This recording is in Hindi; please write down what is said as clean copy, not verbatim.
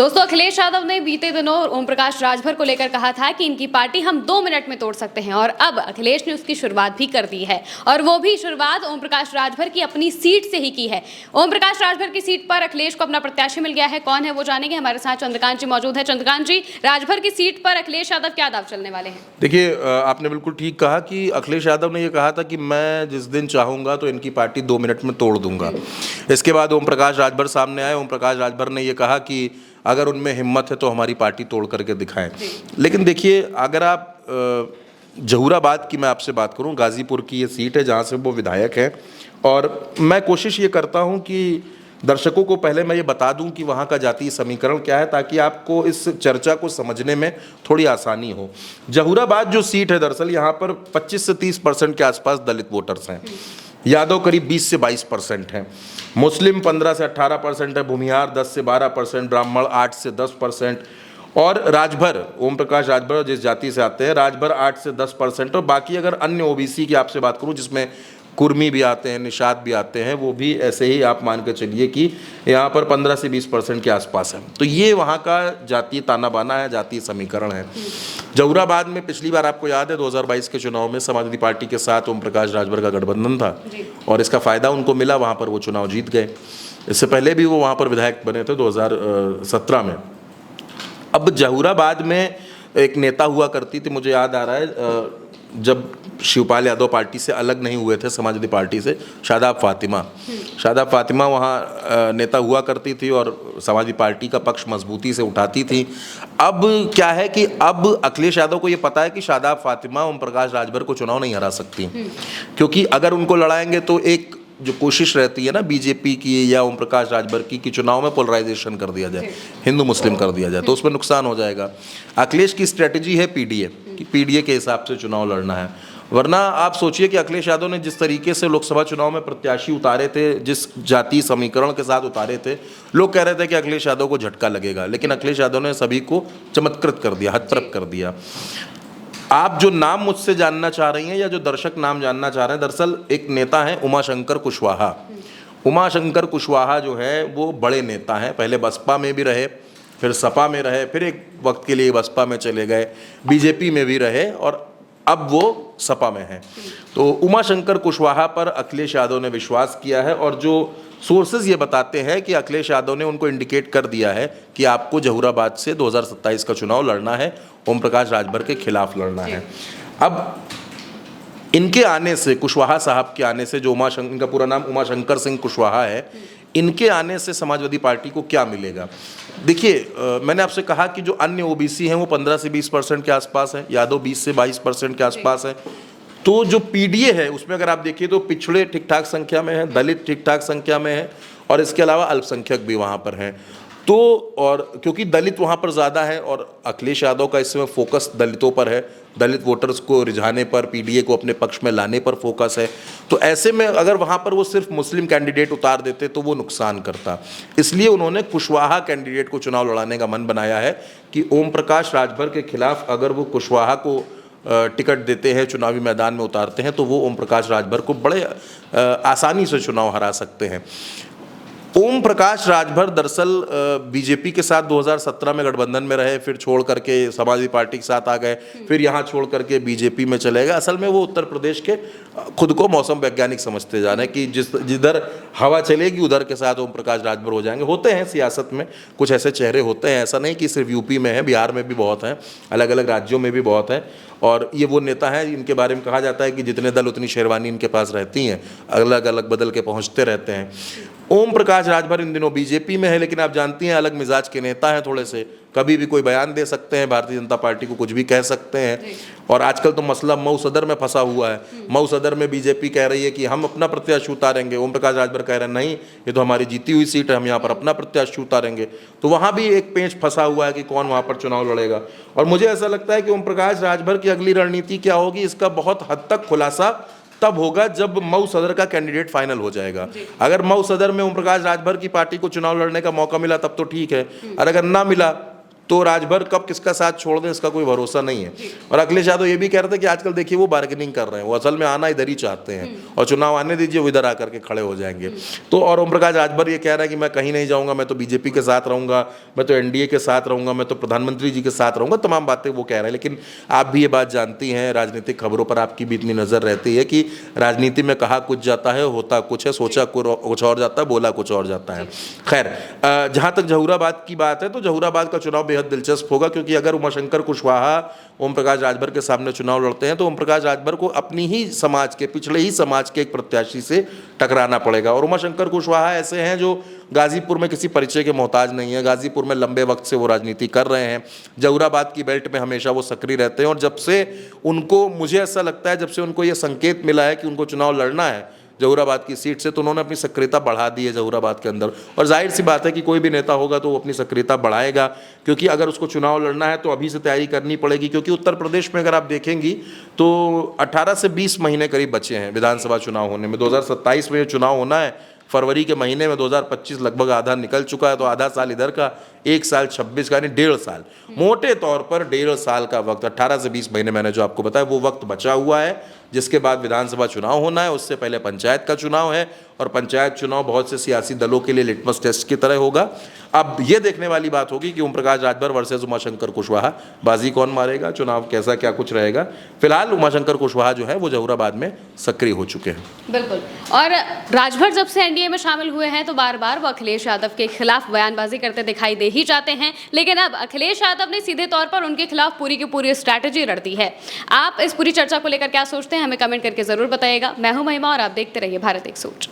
दोस्तों, अखिलेश यादव ने बीते दिनों ओम प्रकाश राजभर को लेकर कहा था कि इनकी पार्टी हम 2 मिनट में तोड़ सकते हैं, और अब अखिलेश ने उसकी शुरुआत भी कर दी है, और वो भी शुरुआत ओम प्रकाश राजभर की अपनी सीट से ही की है। ओम प्रकाश राजभर की सीट पर अखिलेश को अपना प्रत्याशी मिल गया है। कौन है वो जानेंगे। हमारे साथ चंद्रकांत जी मौजूद है। चंद्रकांत जी, राजभर की सीट पर अखिलेश यादव क्या दाव चलने वाले हैं? देखिए, आपने बिल्कुल ठीक कहा कि अखिलेश यादव ने ये कहा था कि मैं जिस दिन चाहूंगा तो इनकी पार्टी 2 मिनट में तोड़ दूंगा। इसके बाद ओम प्रकाश राजभर सामने आए। ओम प्रकाश राजभर ने ये कहा कि अगर उनमें हिम्मत है तो हमारी पार्टी तोड़ करके दिखाएं। लेकिन देखिए, अगर आप जहूराबाद की मैं आपसे बात करूं, गाजीपुर की ये सीट है जहां से वो विधायक हैं, और मैं कोशिश ये करता हूं कि दर्शकों को पहले मैं ये बता दूं कि वहाँ का जातीय समीकरण क्या है, ताकि आपको इस चर्चा को समझने में थोड़ी आसानी हो। जहूराबाद जो सीट है, दरअसल यहाँ पर 25 से 30% के आसपास दलित वोटर्स हैं। यादव करीब 20 से 22% हैं। मुस्लिम 15 से 18% है। भूमिहार 10 से 12%, ब्राह्मण 8 से 10%, और राजभर, ओम प्रकाश राजभर जिस जाति से आते हैं, राजभर 8 से 10%। और बाकी अगर अन्य ओबीसी की आपसे बात करूं, जिसमें कुर्मी भी आते हैं, निषाद भी आते हैं, वो भी ऐसे ही आप मान के चलिए कि यहाँ पर 15 से 20% के आसपास है। तो ये वहाँ का जातीय ताना बाना है, जातीय समीकरण है। जहूराबाद में पिछली बार आपको याद है 2022 के चुनाव में समाजवादी पार्टी के साथ ओम प्रकाश राजभर का गठबंधन था, और इसका फायदा उनको मिला। वहाँ पर वो चुनाव जीत गए। इससे पहले भी वो वहाँ पर विधायक बने थे 2017 में। अब जहूराबाद में एक नेता हुआ करती थी, मुझे याद आ रहा है, जब शिवपाल यादव पार्टी से अलग नहीं हुए थे, समाजवादी पार्टी से, शादाब फातिमा वहाँ नेता हुआ करती थी और समाजवादी पार्टी का पक्ष मजबूती से उठाती थी। अब क्या है कि अब अखिलेश यादव को ये पता है कि शादाब फातिमा ओम प्रकाश राजभर को चुनाव नहीं हरा सकती, क्योंकि अगर उनको लड़ाएंगे तो एक जो कोशिश रहती है ना बीजेपी की या ओम प्रकाश राजभर की कि चुनाव में पोलराइजेशन कर दिया जाए, हिंदू मुस्लिम कर दिया जाए, तो उसमें नुकसान हो जाएगा। अखिलेश की स्ट्रेटजी है पीडीए, कि पीडीए के हिसाब से चुनाव लड़ना है। वरना आप सोचिए कि अखिलेश यादव ने जिस तरीके से लोकसभा चुनाव में प्रत्याशी उतारे थे, जिस जातीय समीकरण के साथ उतारे थे, लोग कह रहे थे कि अखिलेश यादव को झटका लगेगा, लेकिन अखिलेश यादव ने सभी को चमत्कृत कर दिया, हतप्रभ कर दिया। आप जो नाम मुझसे जानना चाह रही हैं, या जो दर्शक नाम जानना चाह रहे हैं, दरअसल एक नेता है उमाशंकर कुशवाहा। उमाशंकर कुशवाहा जो है वो बड़े नेता हैं। पहले बसपा में भी रहे, फिर सपा में रहे, फिर एक वक्त के लिए बसपा में चले गए, बीजेपी में भी रहे, और अब वो सपा में हैं। तो उमाशंकर कुशवाहा पर अखिलेश यादव ने विश्वास किया है, और जो सोर्सेज ये बताते हैं कि अखिलेश यादव ने उनको इंडिकेट कर दिया है कि आपको जहूराबाद से 2027 का चुनाव लड़ना है, ओम प्रकाश राजभर के खिलाफ लड़ना है। अब इनके आने से, कुशवाहा साहब के आने से, जो इनका पूरा नाम उमाशंकर सिंह कुशवाहा है, इनके आने से समाजवादी पार्टी को क्या मिलेगा? देखिए, मैंने आपसे कहा कि जो अन्य ओबीसी हैं वो 15 से 20% के आसपास है, यादव 20 से 22% के आसपास है। तो जो पीडीए है उसमें अगर आप देखिए तो पिछड़े ठीक ठाक संख्या में है, दलित ठीक ठाक संख्या में है, और इसके अलावा अल्पसंख्यक भी वहाँ पर हैं। तो और क्योंकि दलित वहाँ पर ज़्यादा है, और अखिलेश यादव का इस समय फोकस दलितों पर है, दलित वोटर्स को रिझाने पर, पीडीए को अपने पक्ष में लाने पर फोकस है, तो ऐसे में अगर वहाँ पर वो सिर्फ मुस्लिम कैंडिडेट उतार देते तो वो नुकसान करता। इसलिए उन्होंने कुशवाहा कैंडिडेट को चुनाव लड़ाने का मन बनाया है कि ओम प्रकाश राजभर के खिलाफ अगर वो कुशवाहा को टिकट देते हैं, चुनावी मैदान में उतारते हैं, तो वो ओम प्रकाश राजभर को बड़े आसानी से चुनाव हरा सकते हैं। ओम प्रकाश राजभर दरअसल बीजेपी के साथ 2017 में गठबंधन में रहे, फिर छोड़ करके समाजवादी पार्टी के साथ आ गए, फिर यहाँ छोड़ करके बीजेपी में चले गए। असल में वो उत्तर प्रदेश के खुद को मौसम वैज्ञानिक समझते जा रहे हैं कि जिधर हवा चलेगी उधर के साथ ओम प्रकाश राजभर हो जाएंगे। होते हैं सियासत में कुछ ऐसे चेहरे होते हैं, ऐसा नहीं कि सिर्फ यूपी में है, बिहार में भी बहुत हैं, अलग अलग राज्यों में भी बहुत हैं। और ये वो नेता हैं इनके बारे में कहा जाता है कि जितने दल उतनी शेरवानी इनके पास रहती हैं, अलग अलग बदल के पहुँचते रहते हैं। ओम प्रकाश राजभर इन दिनों बीजेपी में है, लेकिन आप जानती हैं अलग मिजाज के नेता हैं थोड़े से, कभी भी कोई बयान दे सकते हैं, भारतीय जनता पार्टी को कुछ भी कह सकते हैं। और आजकल तो मसला मऊ सदर में फंसा हुआ है। मऊ सदर में बीजेपी कह रही है कि हम अपना प्रत्याशी उतारेंगे, ओम प्रकाश राजभर कह रहे हैं नहीं, ये तो हमारी जीती हुई सीट है, हम यहाँ पर अपना प्रत्याशी उतारेंगे। तो वहाँ भी एक पेंच फंसा हुआ है कि कौन वहाँ पर चुनाव लड़ेगा। और मुझे ऐसा लगता है कि ओम प्रकाश राजभर की अगली रणनीति क्या होगी, इसका बहुत हद तक खुलासा तब होगा जब मऊ सदर का कैंडिडेट फाइनल हो जाएगा। अगर मऊ सदर में ओम प्रकाश राजभर की पार्टी को चुनाव लड़ने का मौका मिला तब तो ठीक है, और अगर ना मिला तो राजभर कब किसका साथ छोड़ दें इसका कोई भरोसा नहीं है। और अखिलेश यादव ये भी कह रहे थे कि आजकल देखिए वो बार्गेनिंग कर रहे हैं, वो असल में आना इधर ही चाहते हैं और चुनाव आने दीजिए, वो इधर आकर के खड़े हो जाएंगे। तो और ओम प्रकाश राजभर ये कह रहा है कि मैं कहीं नहीं जाऊंगा, मैं तो बीजेपी के साथ रहूंगा, मैं तो एनडीए के साथ रहूंगा, मैं तो प्रधानमंत्री जी के साथ रहूंगा, तमाम बातें वो कह रहे हैं। लेकिन आप भी ये बात जानती हैं, राजनीतिक खबरों पर आपकी भी इतनी नज़र रहती है कि राजनीति में कहा कुछ जाता है, होता कुछ है, सोचा कुछ और जाता है, बोला कुछ और जाता है। खैर, जहाँ तक जहूराबाद की बात है तो जहूराबाद का चुनाव बेहद दिलचस्प होगा, क्योंकि अगर उमाशंकर कुशवाहा ओम प्रकाश राजभर के सामने चुनाव लड़ते हैं तो ओम प्रकाश राजभर को अपनी ही समाज के, पिछले ही समाज के एक प्रत्याशी से टकराना पड़ेगा। और उमाशंकर कुशवाहा ऐसे हैं जो गाजीपुर में किसी परिचय के मोहताज नहीं है, गाजीपुर में लंबे वक्त से वो राजनीति कर रहे हैं, जहूराबाद की बेल्ट में हमेशा वो सक्रिय रहते हैं। और जब से उनको, मुझे ऐसा लगता है, जब से उनको ये संकेत मिला है कि उनको चुनाव लड़ना है जहूराबाद की सीट से, तो उन्होंने अपनी सक्रियता बढ़ा दी है जहूराबाद के अंदर। और जाहिर सी बात है कि कोई भी नेता होगा तो वो अपनी सक्रियता बढ़ाएगा, क्योंकि अगर उसको चुनाव लड़ना है तो अभी से तैयारी करनी पड़ेगी। क्योंकि उत्तर प्रदेश में अगर आप देखेंगी तो 18 से 20 महीने करीब बचे हैं विधानसभा चुनाव होने में। 2027 में ये चुनाव होना है, फरवरी के महीने में 2025 लगभग आधा निकल चुका है, तो आधा साल इधर का, 1 साल 26 का, यानी 1.5 साल, मोटे तौर पर 1.5 साल का वक्त, 18 से 20 महीने मैंने जो आपको बताया वो वक्त बचा हुआ है, जिसके बाद विधानसभा चुनाव होना है। उससे पहले पंचायत का चुनाव है, और पंचायत चुनाव बहुत से सियासी दलों के लिए लिटमस टेस्ट की तरह होगा। अब ये देखने वाली बात होगी कि ओम प्रकाश राजभर वर्सेस उमाशंकर कुशवाहा, बाजी कौन मारेगा, चुनाव कैसा क्या कुछ रहेगा। फिलहाल उमाशंकर कुशवाहा जो है वो जहूराबाद में सक्रिय हो चुके हैं। बिल्कुल। और राजभर जब से एनडीए में शामिल हुए हैं तो बार बार वो अखिलेश यादव के खिलाफ बयानबाजी करते दिखाई दे ही जाते हैं, लेकिन अब अखिलेश यादव ने सीधे तौर पर उनके खिलाफ पूरी की पूरी स्ट्रैटेजी रट दी है। आप इस पूरी चर्चा को लेकर क्या सोचते हैं, हमें कमेंट करके जरूर बताइएगा। मैं हूं महिमा और आप देखते रहिए भारत एक सोच।